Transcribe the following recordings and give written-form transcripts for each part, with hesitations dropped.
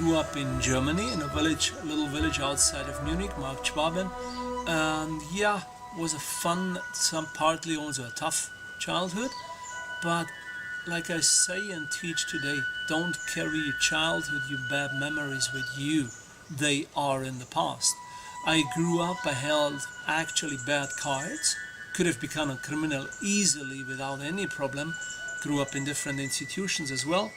grew up in Germany, in a little village outside of Munich, Markt Schwaben. And yeah, was a fun, partly also a tough childhood. But like I say and teach today, don't carry your childhood, your bad memories with you. They are in the past. I grew up, I held actually bad cards, could have become a criminal easily without any problem, grew up in different institutions as well,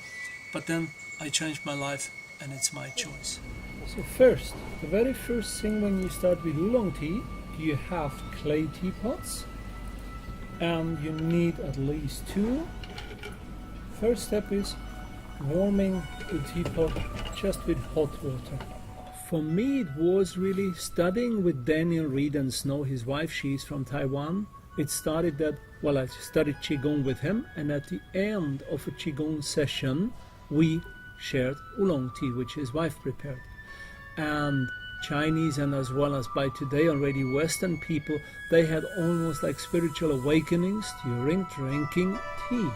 but then I changed my life and it's my choice. So first, the very first thing when you start with oolong tea, you have clay teapots and you need at least 2. First step is warming the teapot just with hot water. For me it was really studying with Daniel Reed and Snow, his wife, she's from Taiwan. It started that, I studied Qigong with him, and at the end of a Qigong session we shared oolong tea which his wife prepared. And Chinese and as well as by today already Western people, they had almost like spiritual awakenings during drinking tea.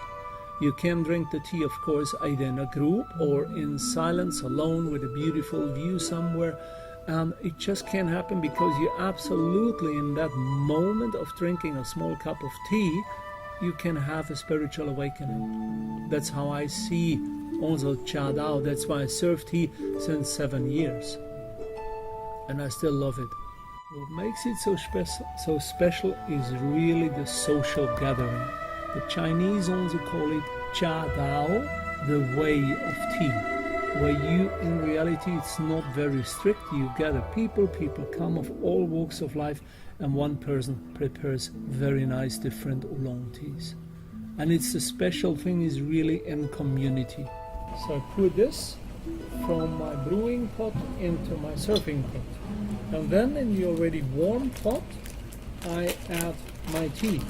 You can drink the tea, of course, either in a group or in silence alone with a beautiful view somewhere. And it just can't happen because you absolutely, in that moment of drinking a small cup of tea, you can have a spiritual awakening. That's how I see also Cha Dao. That's why I serve tea since 7 years. And I still love it. What makes it so special is really the social gathering. The Chinese also call it Cha Dao, the way of tea, where you, in reality, it's not very strict. You gather people come of all walks of life, and one person prepares very nice different oolong teas. And it's the special thing is really in community. So I put this from my brewing pot into my serving pot. And then in the already warm pot, I add my tea.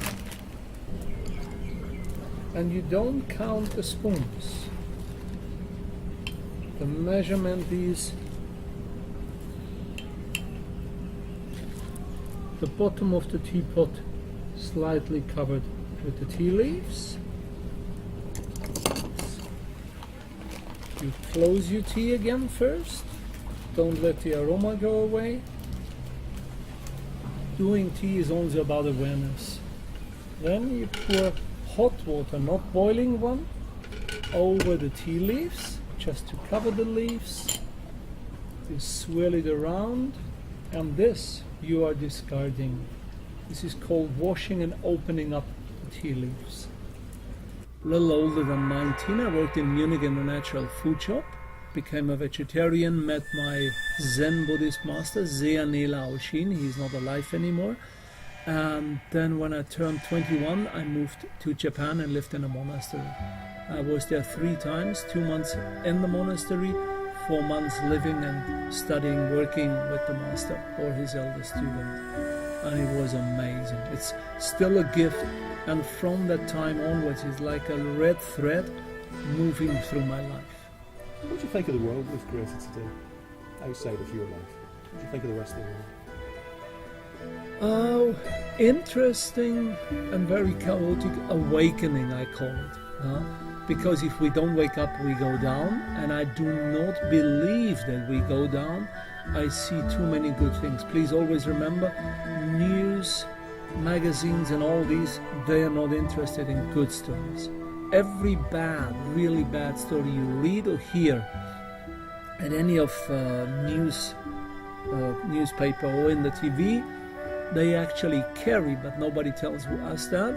And you don't count the spoons. The measurement is the bottom of the teapot slightly covered with the tea leaves. You close your tea again first. Don't let the aroma go away. Doing tea is also about awareness. Then you pour hot water, not boiling one, over the tea leaves, just to cover the leaves. You swirl it around, and this you are discarding. This is called washing and opening up the tea leaves. A little older than 19, I worked in Munich in a natural food shop, became a vegetarian, met my Zen Buddhist master, Zeane Laoshin. He's not alive anymore. And then when I turned 21, I moved to Japan and lived in a monastery. I was there 3 times, 2 months in the monastery, 4 months living and studying, working with the master or his elder student. And it was amazing. It's still a gift. And from that time onwards, it's like a red thread moving through my life. What do you think of the world we've created today, outside of your life? What do you think of the rest of the world? Oh, interesting and very chaotic awakening, I call it. Because if we don't wake up, we go down, and I do not believe that we go down. I see too many good things. Please always remember, news, magazines and all these, they are not interested in good stories. Every bad, really bad story you read or hear at any of newspaper or in the TV, they actually carry, but nobody tells us that,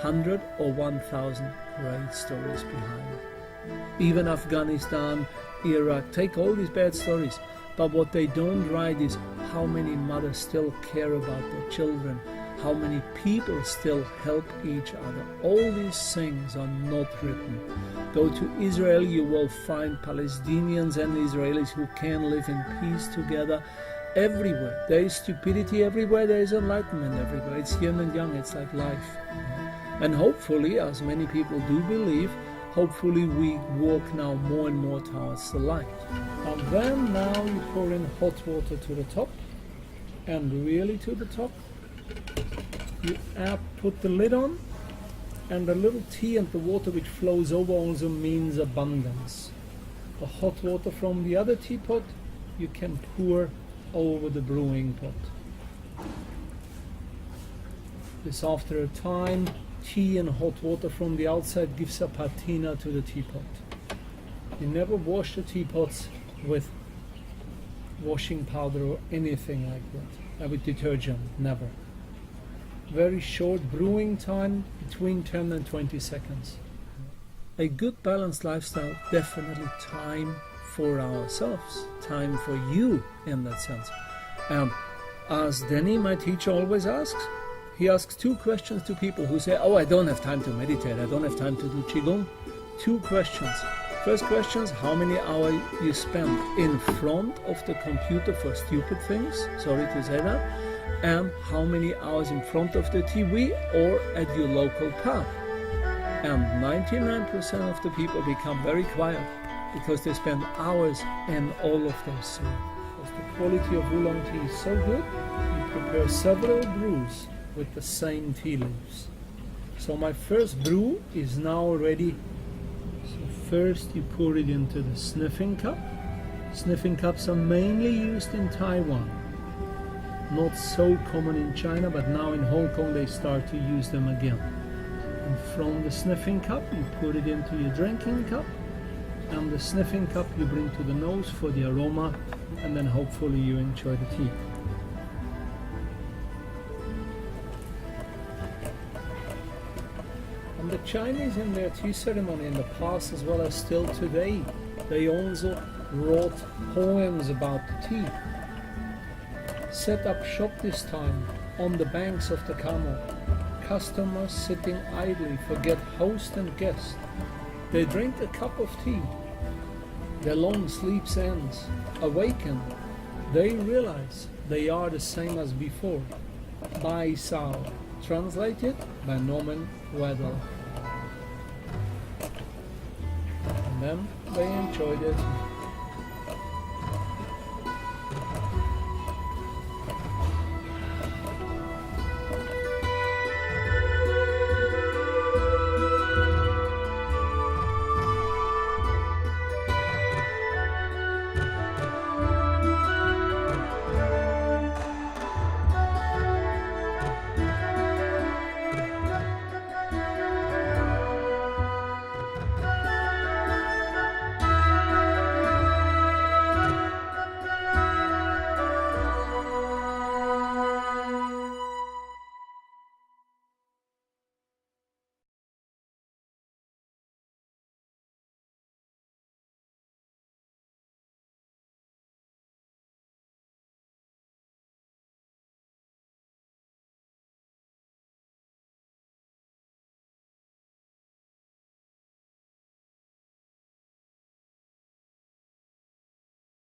100 or 1,000 great stories behind. Even Afghanistan, Iraq, take all these bad stories, but what they don't write is how many mothers still care about their children, how many people still help each other. All these things are not written. Go to Israel, you will find Palestinians and Israelis who can live in peace together. Everywhere. There is stupidity everywhere, there is enlightenment everywhere. It's yin and yang, it's like life. And hopefully, as many people do believe, hopefully we walk now more and more towards the light. And then now you pour in hot water to the top, and really to the top. You put the lid on, and the little tea and the water which flows over also means abundance. The hot water from the other teapot you can pour over the brewing pot. This, after a time, tea and hot water from the outside gives a patina to the teapot. You never wash the teapots with washing powder or anything like that, with detergent, never. Very short brewing time, between 10 and 20 seconds. A good balanced lifestyle, definitely time for ourselves, time for you in that sense. As Denny, my teacher, always asks, he asks 2 questions to people who say, oh, I don't have time to meditate, I don't have time to do Qigong. 2 questions. First question is how many hours you spend in front of the computer for stupid things, sorry to say that, and how many hours in front of the TV or at your local pub. And 99% of the people become very quiet because they spend hours in all of those things. Because the quality of oolong tea is so good, you prepare several brews with the same tea leaves. So my first brew is now ready. So first you pour it into the sniffing cup. Sniffing cups are mainly used in Taiwan. Not so common in China, but now in Hong Kong they start to use them again. And from the sniffing cup you put it into your drinking cup, and the sniffing cup you bring to the nose for the aroma, and then hopefully you enjoy the tea. And the Chinese in their tea ceremony in the past as well as still today, they also wrote poems about the tea. Set up shop this time on the banks of the Kamo. Customers sitting idly forget host and guest. They drink a cup of tea. Their long sleeps ends. Awaken, they realize they are the same as before. Bai Sao, translated by Norman Weddell. And then they enjoyed it.